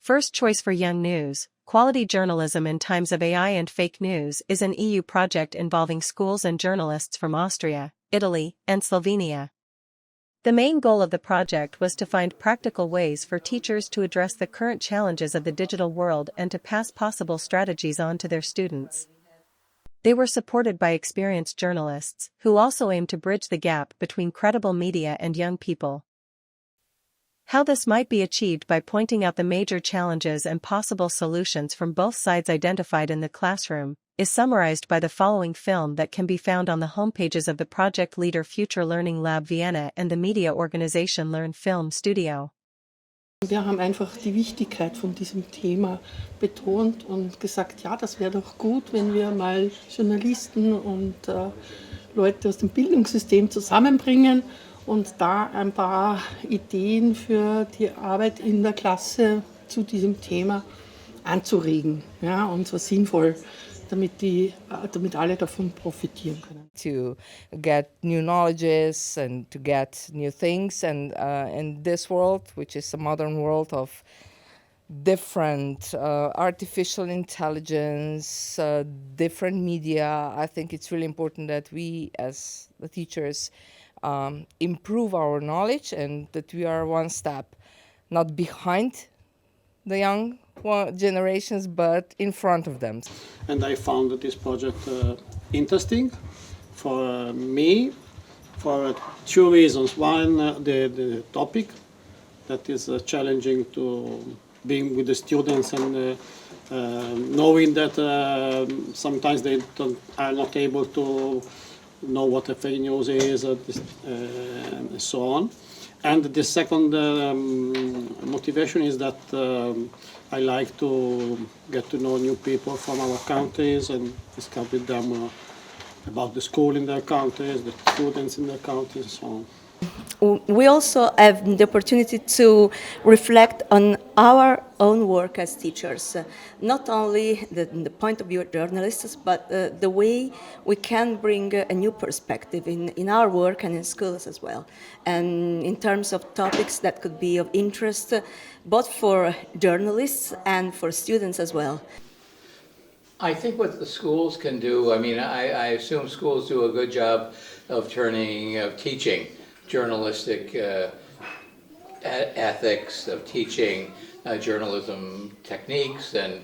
First choice for Young News, Quality Journalism in Times of AI and Fake News is an EU project involving schools and journalists from Austria, Italy, and Slovenia. The main goal of the project was to find practical ways for teachers to address the current challenges of the digital world and to pass possible strategies on to their students. They were supported by experienced journalists, who also aimed to bridge the gap between credible media and young people. How this might be achieved by pointing out the major challenges and possible solutions from both sides identified in the classroom, is summarized by the following film that can be found on the homepages of the project leader Future Learning Lab Vienna and the media organization Learn Film Studio. Wir haben einfach die Wichtigkeit von diesem Thema betont und gesagt, ja, das wäre doch gut, wenn wir mal Journalisten und Leute aus dem Bildungssystem zusammenbringen und da ein paar Ideen für die Arbeit in der Klasse zu diesem Thema anzuregen, ja, und zwar sinnvoll, damit alle davon profitieren können. To get new knowledges and to get new things, and in this world, which is a modern world of different artificial intelligence, different media, I think it's really important that we as the teachers improve our knowledge and that we are one step not behind the young generations but in front of them. And I found this project interesting for me for two reasons. One, the topic that is challenging to being with the students and knowing that sometimes they are not able to know what a fake news is and so on. And the second motivation is that I like to get to know new people from our countries and discuss with them about the school in their countries, the students in their countries, and so on. We also have the opportunity to reflect on our own work as teachers, not only the point of view of journalists, but the way we can bring a new perspective in our work and in schools as well, and in terms of topics that could be of interest both for journalists and for students as well. I think what the schools can do, I assume schools do a good job of teaching journalistic ethics, of teaching journalism techniques and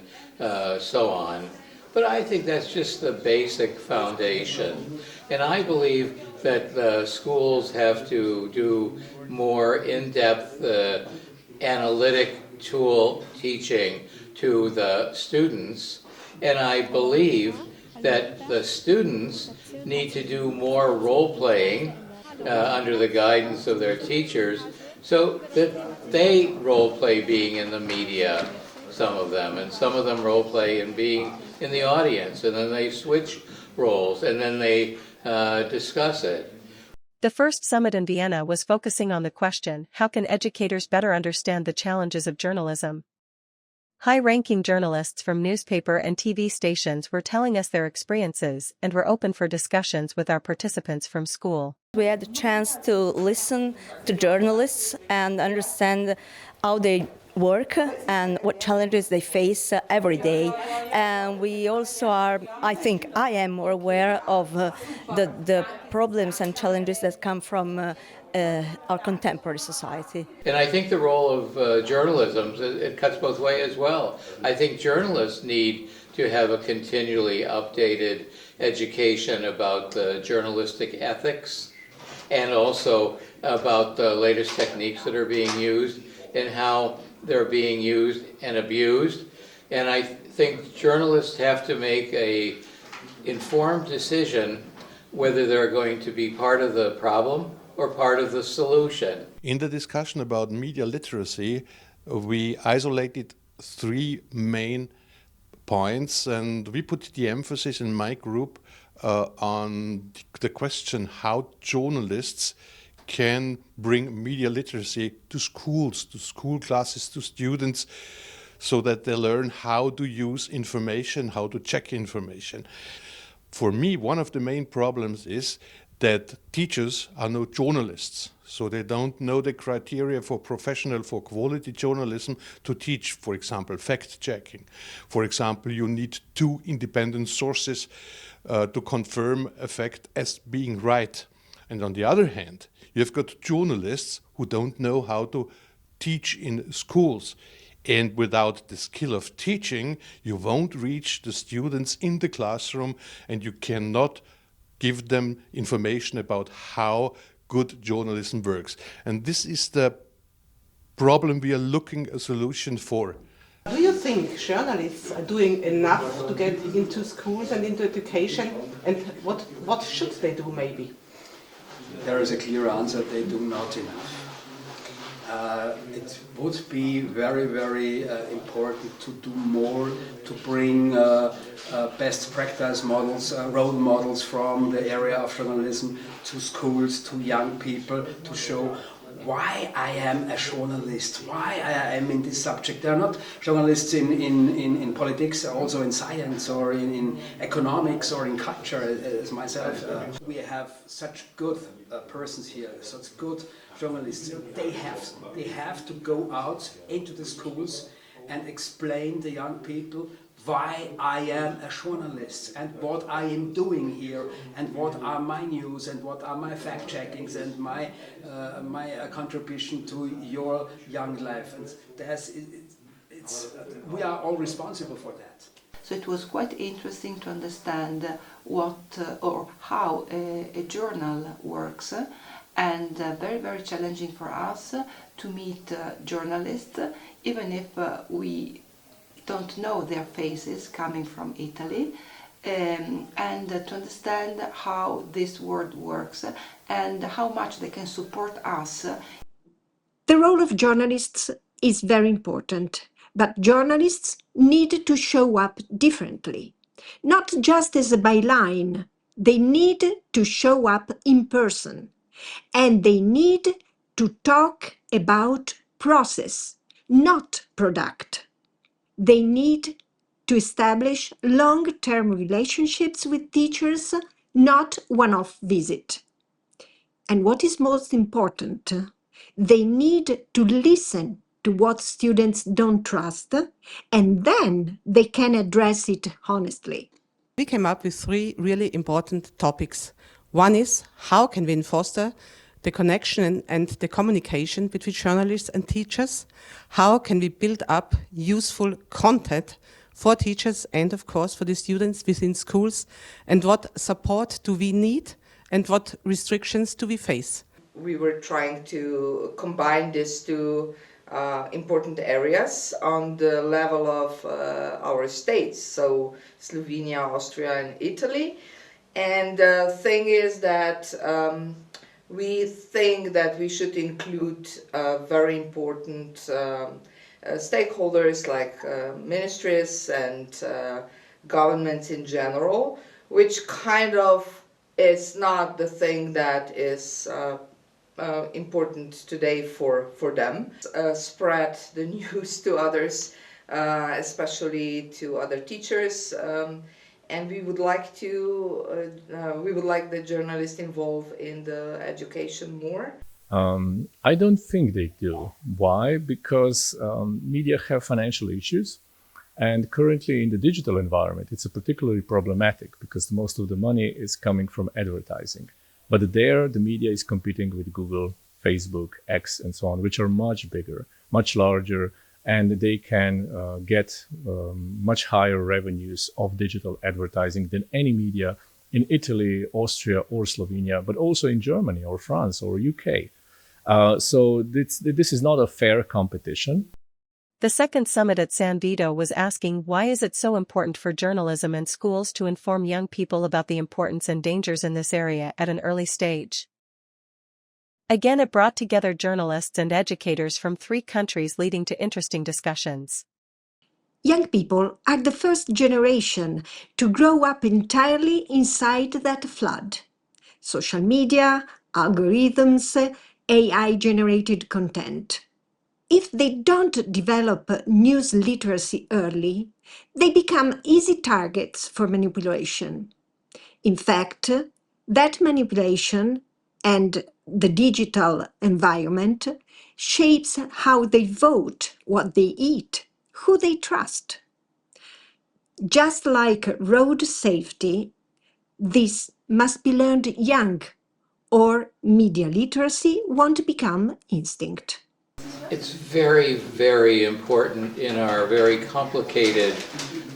so on. But I think that's just the basic foundation. And I believe that the schools have to do more in-depth analytic tool teaching to the students. And I believe that the students need to do more role-playing under the guidance of their teachers, so that they role-play being in the media, some of them, and some of them role-play in being in the audience, and then they switch roles, and then they discuss it. The first summit in Vienna was focusing on the question, how can educators better understand the challenges of journalism? High-ranking journalists from newspaper and TV stations were telling us their experiences and were open for discussions with our participants from school. We had the chance to listen to journalists and understand how they work and what challenges they face every day. And we also are, I think I am more aware of the problems and challenges that come from our contemporary society. And I think the role of journalism, it cuts both ways as well. I think journalists need to have a continually updated education about journalistic ethics and also about the latest techniques that are being used and how they're being used and abused. And I think journalists have to make an informed decision whether they're going to be part of the problem or part of the solution. In the discussion about media literacy, we isolated three main points, and we put the emphasis in my group on the question how journalists can bring media literacy to schools, to school classes, to students, so that they learn how to use information, how to check information. For me, one of the main problems is that teachers are no journalists. So they don't know the criteria for professional, for quality journalism to teach, for example, fact-checking. For example, you need 2 independent sources to confirm a fact as being right. And on the other hand, you've got journalists who don't know how to teach in schools. And without the skill of teaching, you won't reach the students in the classroom, and you cannot give them information about how good journalism works. And this is the problem we are looking a solution for. Do you think journalists are doing enough to get into schools and into education? And what should they do, maybe? There is a clear answer: they do not enough. It would be very, very important to do more, to bring best practice models, role models from the area of journalism to schools, to young people, to show why I am a journalist, why I am in this subject. They are not journalists in politics, also in science or in economics or in culture, as myself. We have such good persons here, such good journalists. They have to go out into the schools and explain to young people why I am a journalist and what I am doing here and what are my news and what are my fact checkings and my contribution to your young life. And we are all responsible for that. So it was quite interesting to understand what or how a journal works, and very, very challenging for us to meet journalists, even if we don't know their faces coming from Italy, and to understand how this world works and how much they can support us. The role of journalists is very important, but journalists need to show up differently, not just as a byline. They need to show up in person, and they need to talk about process, not product. They need to establish long-term relationships with teachers, not one-off visit. And what is most important, they need to listen to what students don't trust, and then they can address it honestly. We came up with 3 really important topics. One is, how can we foster the connection and the communication between journalists and teachers? How can we build up useful content for teachers and, of course, for the students within schools? And what support do we need and what restrictions do we face? We were trying to combine these 2 important areas on the level of our states, so Slovenia, Austria and Italy. And the thing is that we think that we should include very important stakeholders like ministries and governments in general, which kind of is not the thing that is important today for them. Spread the news to others, especially to other teachers. And we would like the journalists involved in the education more. I don't think they do. Why? Because media have financial issues, and currently in the digital environment, it's particularly problematic because most of the money is coming from advertising. But there, the media is competing with Google, Facebook, X, and so on, which are much bigger, much larger, and they can get much higher revenues of digital advertising than any media in Italy, Austria, or Slovenia, but also in Germany or France or UK. So this is not a fair competition. The second summit at San Vito was asking why is it so important for journalism and schools to inform young people about the importance and dangers in this area at an early stage. Again, it brought together journalists and educators from 3 countries, leading to interesting discussions. Young people are the first generation to grow up entirely inside that flood. Social media, algorithms, AI-generated content. If they don't develop news literacy early, they become easy targets for manipulation. In fact, That manipulation and the digital environment shapes how they vote, what they eat, who they trust. Just like road safety, this must be learned young, or media literacy won't become instinct. It's very, very important in our very complicated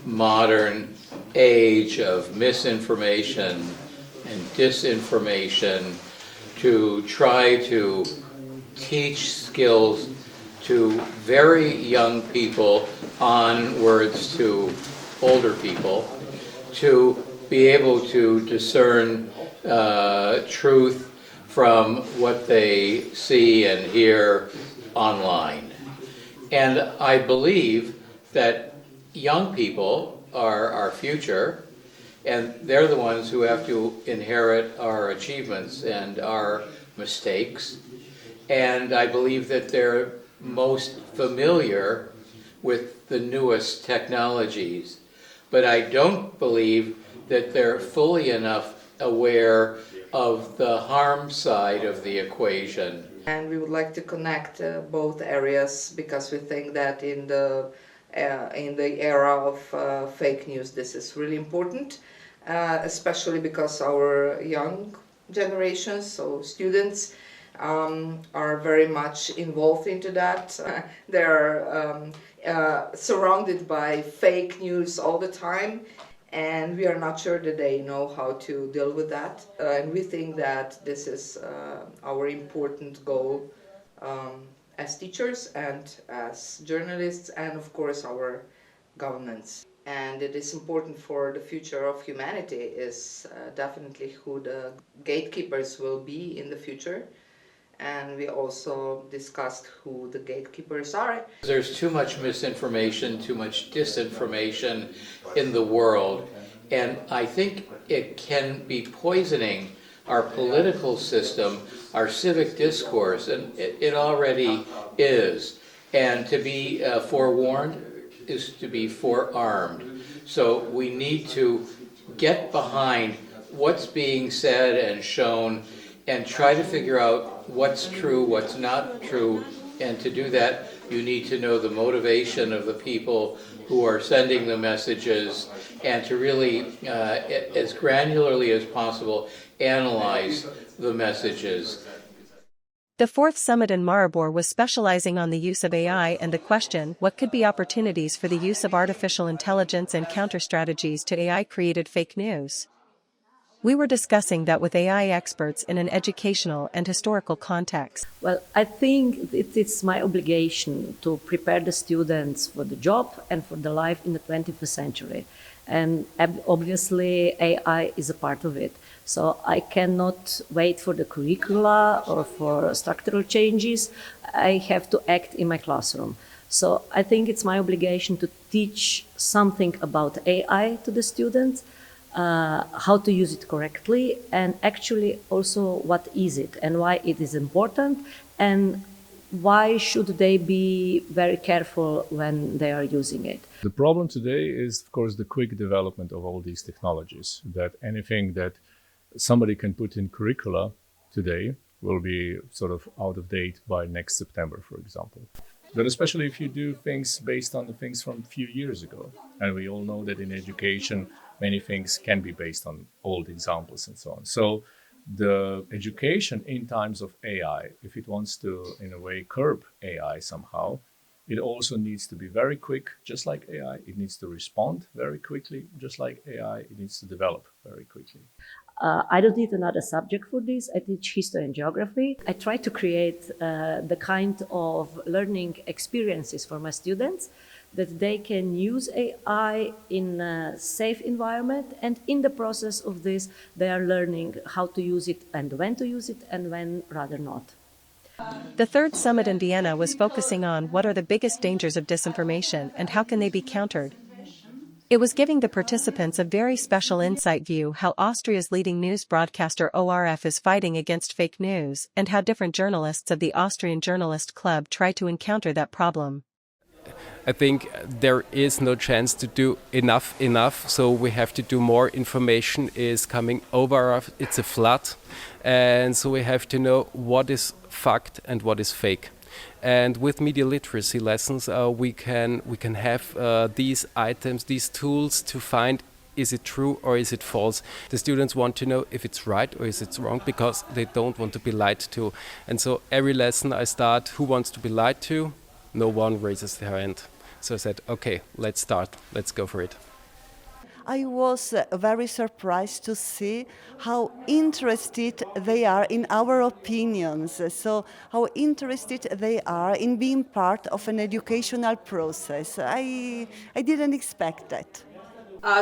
modern age of misinformation and disinformation to try to teach skills to very young people onwards to older people to be able to discern truth from what they see and hear online. And I believe that young people are our future, and they're the ones who have to inherit our achievements and our mistakes. And I believe that they're most familiar with the newest technologies. But I don't believe that they're fully enough aware of the harm side of the equation. And we would like to connect both areas because we think that in the era of fake news, this is really important, especially because our young generations, so students, are very much involved into that. They're surrounded by fake news all the time, and we are not sure that they know how to deal with that. And we think that this is our important goal as teachers and as journalists, and of course our governments. And it is important for the future of humanity is definitely who the gatekeepers will be in the future. And we also discussed who the gatekeepers are. There's too much misinformation, too much disinformation in the world, and I think it can be poisoning our political system, our civic discourse, and it already is. And to be forewarned is to be forearmed. So we need to get behind what's being said and shown and try to figure out what's true, what's not true, and to do that you need to know the motivation of the people who are sending the messages and to really, as granularly as possible, analyze the messages. The fourth summit in Maribor was specializing on the use of AI and the question, what could be opportunities for the use of artificial intelligence and counter strategies to AI-created fake news? We were discussing that with AI experts in an educational and historical context. Well, I think it is my obligation to prepare the students for the job and for the life in the 21st century. And obviously AI is a part of it. So I cannot wait for the curricula or for structural changes. I have to act in my classroom. So I think it's my obligation to teach something about AI to the students, how to use it correctly, and actually also what is it and why it is important, and why should they be very careful when they are using it. The problem today is, of course, the quick development of all these technologies, that anything that somebody can put in curricula today will be sort of out of date by next September, for example. But especially if you do things based on the things from a few years ago. And we all know that in education, many things can be based on old examples and so on. So the education in times of AI, if it wants to, in a way, curb AI somehow, it also needs to be very quick, just like AI. It needs to respond very quickly, just like AI. It needs to develop very quickly. I don't need another subject for this. I teach history and geography. I try to create the kind of learning experiences for my students that they can use AI in a safe environment, and in the process of this, they are learning how to use it and when to use it and when rather not. The third summit in Vienna was focusing on what are the biggest dangers of disinformation and how can they be countered. It was giving the participants a very special insight view how Austria's leading news broadcaster ORF is fighting against fake news and how different journalists of the Austrian Journalist Club try to encounter that problem. I think there is no chance to do enough, so we have to do more. Information is coming over us, it's a flood, and so we have to know what is fact and what is fake. And with media literacy lessons, we can have these items, these tools to find, is it true or is it false? The students want to know if it's right or is it wrong, because they don't want to be lied to. And so every lesson I start, who wants to be lied to? No one raises their hand. So I said, okay, let's start, let's go for it. I was very surprised to see how interested they are in our opinions, so how interested they are in being part of an educational process. I didn't expect that.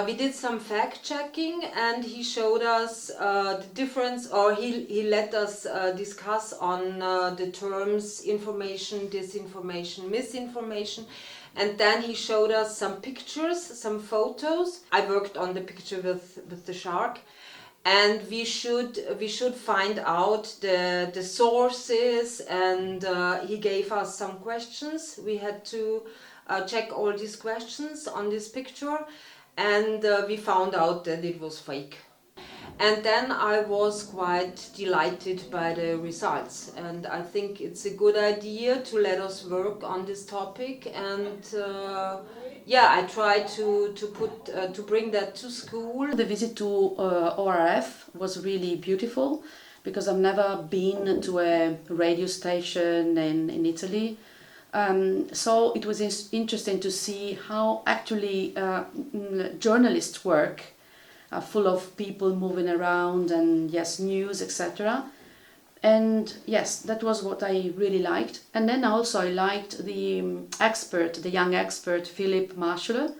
We did some fact-checking, and he showed us the difference, or he let us discuss on the terms information, disinformation, misinformation, and then he showed us some pictures, some photos. I worked on the picture with the shark, and we should find out the sources, and he gave us some questions. We had to check all these questions on this picture, and we found out that it was fake. And then I was quite delighted by the results, and I think it's a good idea to let us work on this topic, and yeah, I try to bring that to school. The visit to ORF was really beautiful, because I've never been to a radio station in Italy. So it was interesting to see how actually journalists work, full of people moving around, and yes, news, etc. And yes, that was what I really liked. And then also I liked the expert, the young expert, Philip Marshall,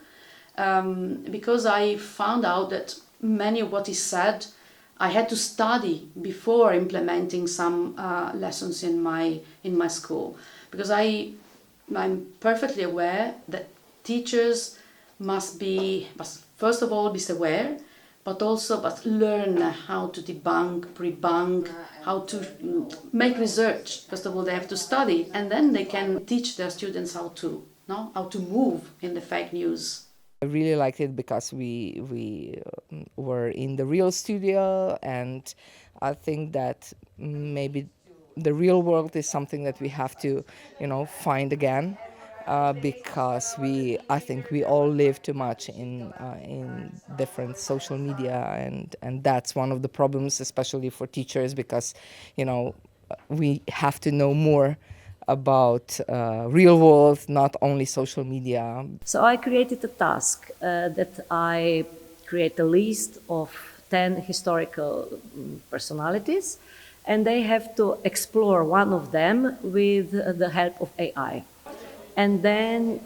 because I found out that many of what he said I had to study before implementing some lessons in my school, because I'm perfectly aware that teachers must first of all be aware, but also learn how to debunk, pre-bunk, how to make research. First of all, they have to study, and then they can teach their students how to move in the fake news. I really liked it because we were in the real studio, and I think that maybe the real world is something that we have to, find again, because I think we all live too much in different social media, and that's one of the problems, especially for teachers, because we have to know more about real world, not only social media. So I created a task that I create a list of 10 historical personalities, and they have to explore one of them with the help of AI. And then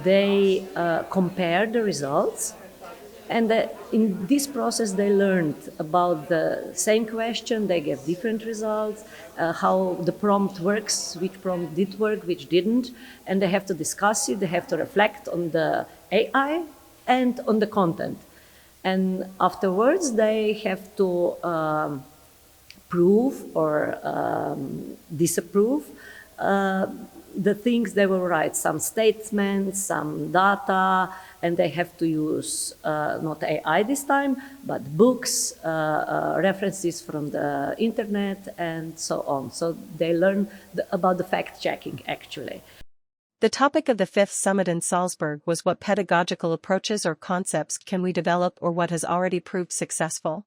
they compare the results, and in this process they learned about the same question, they get different results, how the prompt works, which prompt did work, which didn't, and they have to discuss it, they have to reflect on the AI and on the content. And afterwards they have to prove or disapprove the things they will write, some statements, some data, and they have to use not AI this time, but books, references from the internet, and so on. So they learn about the fact-checking, actually. The topic of the fifth summit in Salzburg was what pedagogical approaches or concepts can we develop, or what has already proved successful?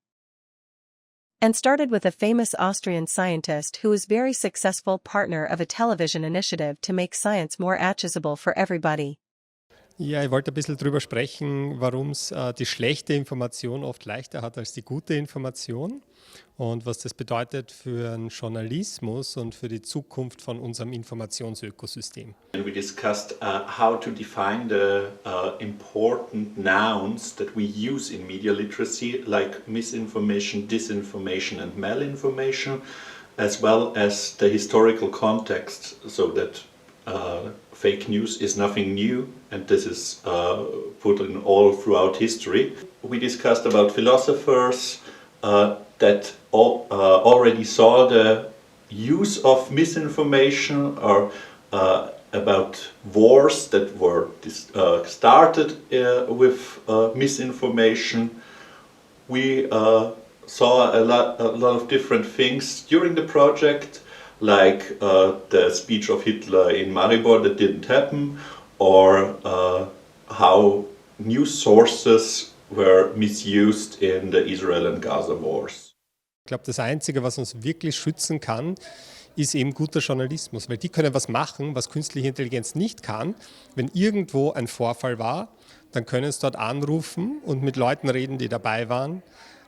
And started with a famous Austrian scientist who is very successful partner of a television initiative to make science more accessible for everybody. Ja, ich wollte ein bisschen drüber sprechen, warum es die schlechte Information oft leichter hat als die gute Information und was das bedeutet für den Journalismus und für die Zukunft von unserem Informationsökosystem. And we discussed how to define the important nouns that we use in media literacy, like misinformation, disinformation and malinformation, as well as the historical context, so that fake news is nothing new, and this is put in all throughout history. We discussed about philosophers that already saw the use of misinformation, or about wars that were started with misinformation. We saw a lot of different things during the project, like the speech of Hitler in Maribor that didn't happen, or how news sources were misused in the Israel and Gaza wars. Ich glaube, das Einzige, was uns wirklich schützen kann, ist eben guter Journalismus, weil die können was machen, was künstliche Intelligenz nicht kann. Wenn irgendwo ein Vorfall war, dann können sie dort anrufen und mit Leuten reden, die dabei waren,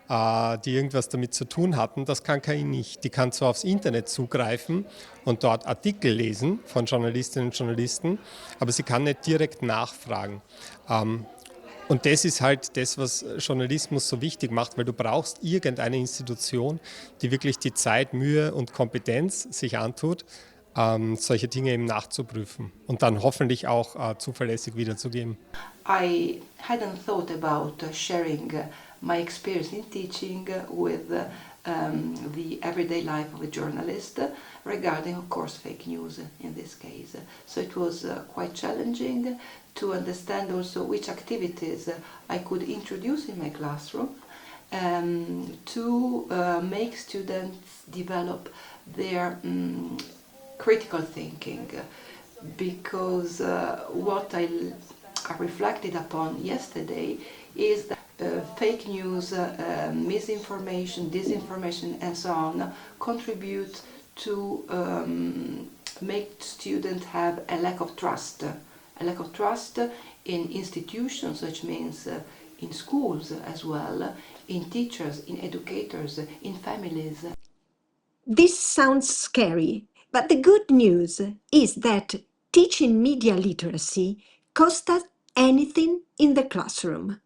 die irgendwas damit zu tun hatten. Das kann KI nicht. Die kann zwar aufs Internet zugreifen und dort Artikel lesen von Journalistinnen und Journalisten, aber sie kann nicht direkt nachfragen. Und das ist halt das, was Journalismus so wichtig macht, weil du brauchst irgendeine Institution, die wirklich die Zeit, Mühe und Kompetenz sich antut, solche Dinge eben nachzuprüfen und dann hoffentlich auch zuverlässig wiederzugeben. I hadn't thought about sharing my experience in teaching with the everyday life of a journalist regarding, of course, fake news in this case. So it was quite challenging to understand also which activities I could introduce in my classroom to make students develop their critical thinking, because what I reflected upon yesterday is that fake news, misinformation, disinformation and so on contribute to make students have a lack of trust in institutions, which means in schools as well, in teachers, in educators, in families. This sounds scary, but the good news is that teaching media literacy costs us anything in the classroom.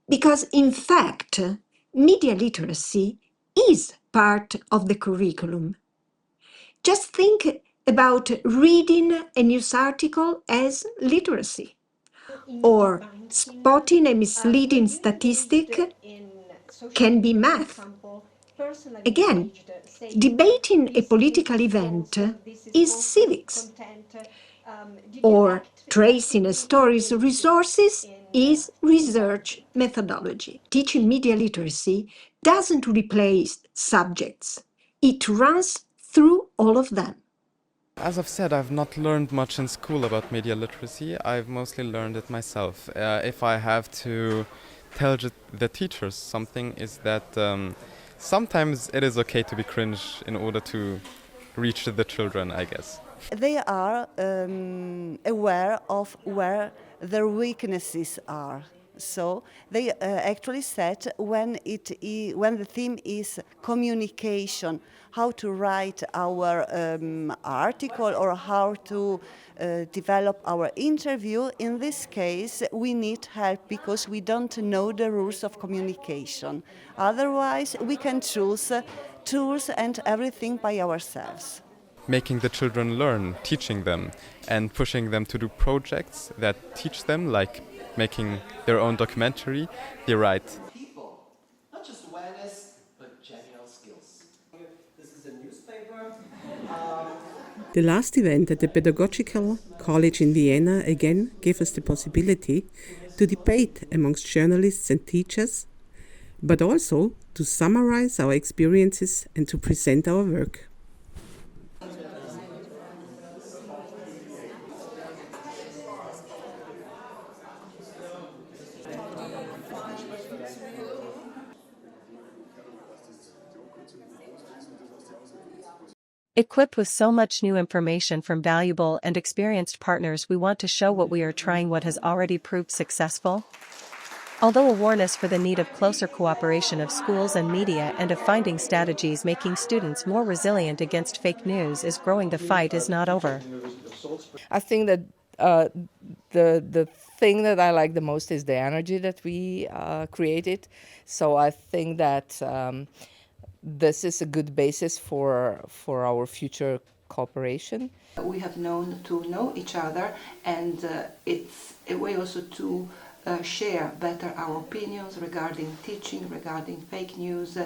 Because in fact, media literacy is part of the curriculum. Just think about reading a news article as literacy, or spotting a misleading statistic can be math. Again, debating a political event is civics, or tracing a story's resources is research methodology. Teaching media literacy doesn't replace subjects. It runs through all of them. As I've said, I've not learned much in school about media literacy. I've mostly learned it myself. If I have to tell the teachers something, is that sometimes it is okay to be cringe in order to reach the children, I guess. They are aware of where their weaknesses are. So they actually said when the theme is communication, how to write our article or how to develop our interview. In this case, we need help because we don't know the rules of communication. Otherwise, we can choose tools and everything by ourselves. Making the children learn, teaching them, and pushing them to do projects that teach them, like making their own documentary, they write. People, not just awareness, but general skills. This is a newspaper. The last event at the Pedagogical College in Vienna again gave us the possibility to debate amongst journalists and teachers, but also to summarize our experiences and to present our work. Equipped with so much new information from valuable and experienced partners, we want to show what we are trying, what has already proved successful. Although awareness for the need of closer cooperation of schools and media and of finding strategies making students more resilient against fake news is growing, the fight is not over. I think that the thing that I like the most is the energy that we created. So I think that this is a good basis for our future cooperation. We have known to know each other, and it's a way also to share better our opinions regarding teaching, regarding fake news,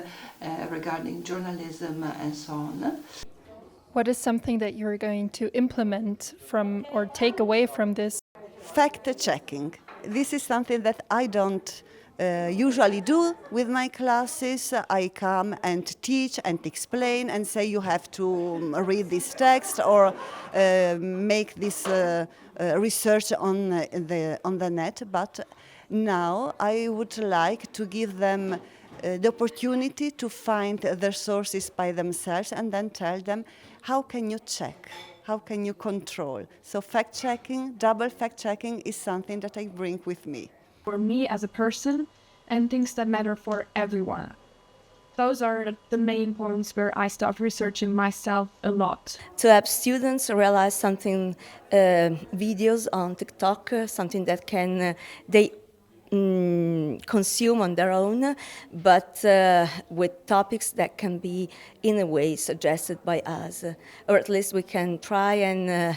regarding journalism, and so on. What is something that you're going to implement from or take away from this? Fact-checking. This is something that I don't usually do with my classes. I come and teach and explain and say you have to read this text or make this research on the net. But now I would like to give them the opportunity to find their sources by themselves and then tell them, how can you check? How can you control? So fact-checking, double fact-checking is something that I bring with me. For me as a person and things that matter for everyone. Those are the main points where I start researching myself a lot. To help students realize something, videos on TikTok, something that can they consume on their own, but with topics that can be in a way suggested by us, or at least we can try and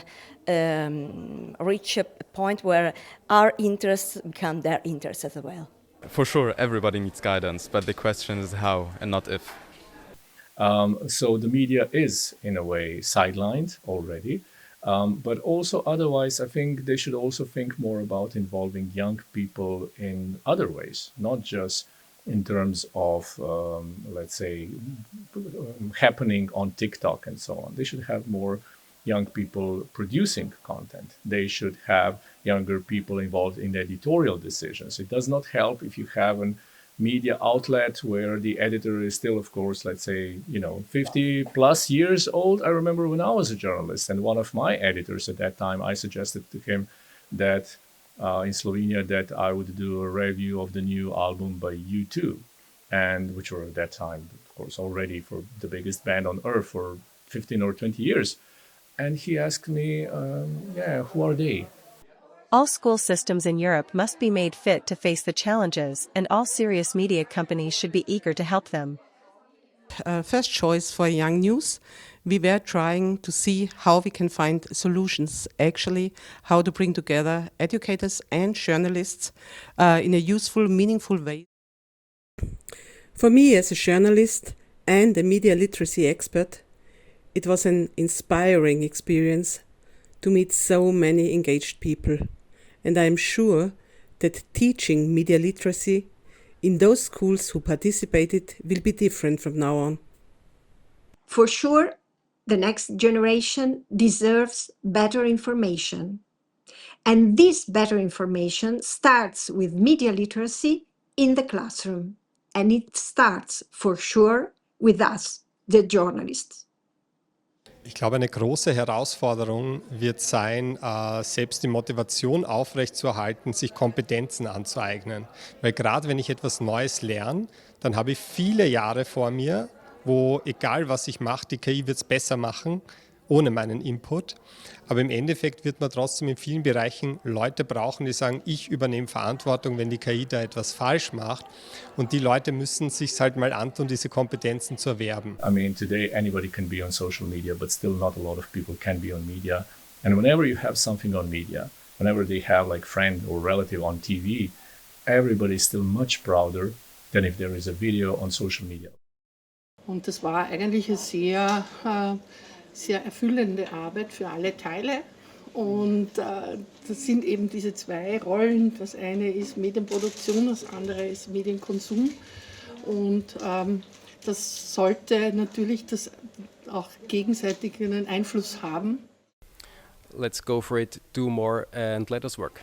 reach a point where our interests become their interests as well. For sure, everybody needs guidance, but the question is how and not if. So the media is, in a way, sidelined already. But also otherwise, I think they should also think more about involving young people in other ways, not just in terms of, let's say, happening on TikTok and so on. They should have more young people producing content. They should have younger people involved in the editorial decisions. It does not help if you have a media outlet where the editor is still, of course, let's say, 50 plus years old. I remember when I was a journalist, and one of my editors at that time, I suggested to him that in Slovenia that I would do a review of the new album by U2, and which were at that time, of course, already for the biggest band on earth for 15 or 20 years. And he asked me, who are they? All school systems in Europe must be made fit to face the challenges, and all serious media companies should be eager to help them. First choice for Young News, we were trying to see how we can find solutions, actually, how to bring together educators and journalists in a useful, meaningful way. For me as a journalist and a media literacy expert, it was an inspiring experience to meet so many engaged people. And I am sure that teaching media literacy in those schools who participated will be different from now on. For sure, the next generation deserves better information. And this better information starts with media literacy in the classroom. And it starts, for sure, with us, the journalists. Ich glaube, eine große Herausforderung wird sein, selbst die Motivation aufrechtzuerhalten, sich Kompetenzen anzueignen. Weil gerade wenn ich etwas Neues lerne, dann habe ich viele Jahre vor mir, wo egal was ich mache, die KI wird es besser machen, ohne meinen Input. Aber im Endeffekt wird man trotzdem in vielen Bereichen Leute brauchen, die sagen, ich übernehme Verantwortung, wenn die KI da etwas falsch macht. Und die Leute müssen sich halt mal antun, diese Kompetenzen zu erwerben. I mean, today anybody can be on social media, but still not a lot of people can be on media. And whenever you have something on media, whenever they have like friend or relative on TV, everybody is still much prouder than if there is a video on social media. Und das war eigentlich eine sehr erfüllende Arbeit für alle Teile. Und das sind eben diese zwei Rollen. Das eine ist Medienproduktion, das andere ist Medienkonsum. Und das sollte natürlich das auch gegenseitig einen Einfluss haben. Let's go for it, do more and let us work.